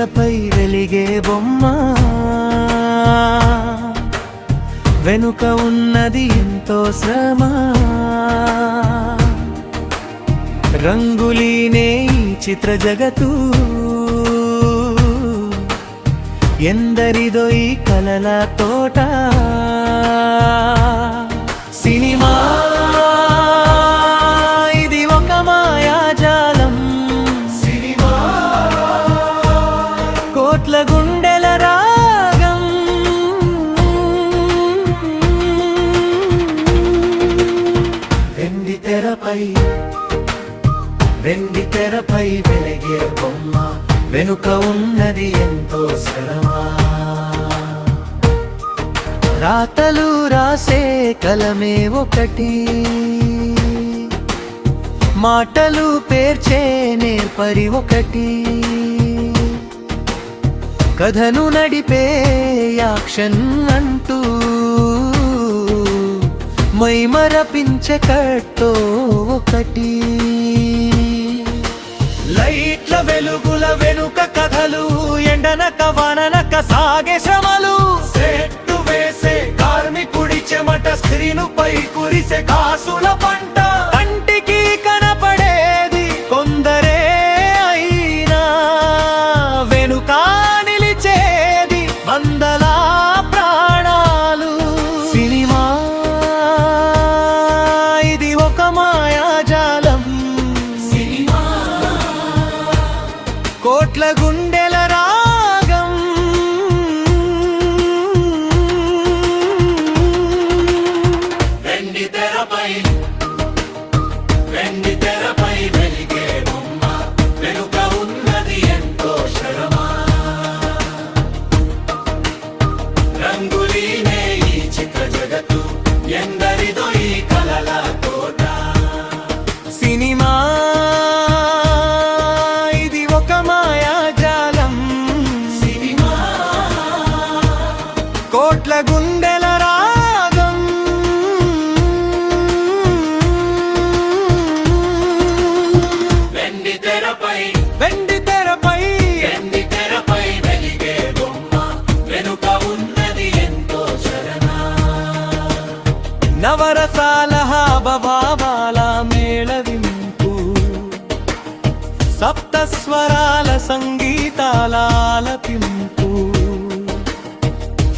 తెరపై వెలిగే బొమ్మ, వెనుక ఉన్నది ఎంతో శ్రమ. రంగులీనే ఈ చిత్ర జగతు, ఎందరిదో ఈ కలల తోట. సినిమా ఇది ఒక మాయాజాలం, సినిమా కోట్ల గుండెల రాగం. వెండి తెరపై వెలిగే బొమ్మ, వెనుక ఉన్నది ఎంతో శ్రమ. రాతలు రాసే కలమే ఒకటి, మాటలు పేర్చే నేర్పరి ఒకటి. కథను నడిపే యాక్షన్ అంటూ, మైమరపించే కట్టో ఒకటి. లైట్ల వెలుగుల వెనుక కథలు, ఎండనక వాననక సాగే శ్రమలు. సెట్టు వేసే కార్మికుడి చెమట, స్క్రీను పై కురిసే కాసుల పంట. కంటికి కనపడేది కొందరే అయినా, వెనుక నిలిచేది వందల ప్రాణాలు. సినిమా ఇది ఒక మాయాజాలం, సినిమా కోట్ల గుండెల రాగం. వెండి తెరపై వెలిగే బొమ్మ, వెనుక ఉన్నది ఎంతో శ్రమ. రంగులీనే ఈ చిత్ర జగత్తు, ఎందరిదో ఈ కలల తోట. సినిమా ఇది ఒక మాయాజాలం, సినిమా కోట్ల గుండెల రాగం. వెండి తెరపై వెలిగే బొమ్మ, వెనుక ఉన్నది ఎంతో చరణ. నవరసాల హావభావాల మేళవింపు, సప్తస్వరాల సంగీతాల ఆలపింపు.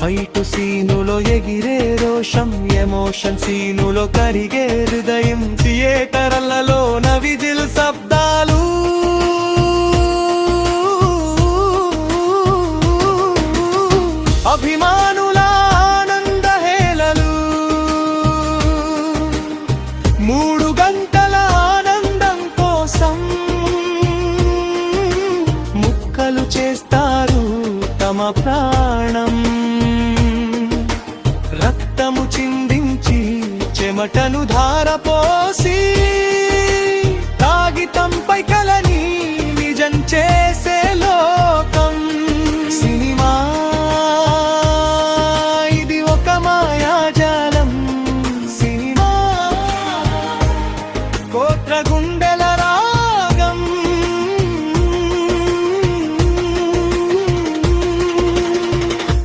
ఫైటు సీనులో ఎగిరే రోషం, ఎమోషన్ సీనులో కరిగే హృదయం. థియేటర్లలో నవిజిల్ శబ్దాలు, అభిమానుల ఆనందహేళలు. 3 గంటల ఆనందం కోసం ముక్కలు చేస్తారు తమ ప్రాణం. రక్తము చిందించి చెమటను ధారపోసి, కాగితంపై కలని నిజం చేసే లోకం. సినిమా ఇది ఒక మాయాజాలం, సినిమా కోట్ల గుండెల రాగం.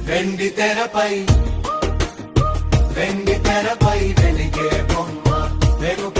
వెండి తెరపై వెలిగే బొమ్మ, వెనుక